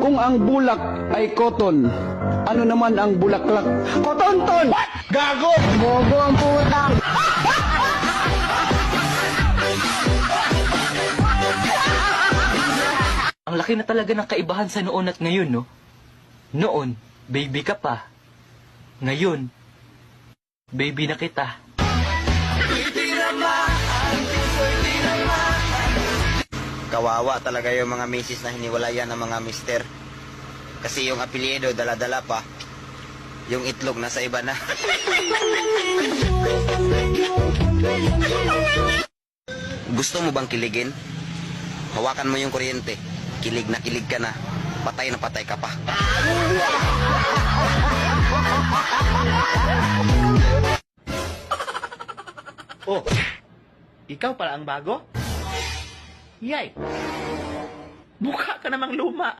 Kung ang bulak ay cotton, ano naman ang bulaklak? Kotonton! Gago! Bobo ang putang. Ang laki na talaga ng kaibahan sa noon at ngayon, no? Noon, baby ka pa. Ngayon, baby na kita. Kawawa talaga yung mga misis na hiniwalayan ng mga mister. Kasi yung apelyido dala-dala pa. Yung itlog nasa iba na. Gusto mo bang kiligin? Hawakan mo yung kuryente. Kilig na kilig ka na. Patay na patay ka pa. Oh, ikaw pala ang bago? Yay! Mukha ka namang luma.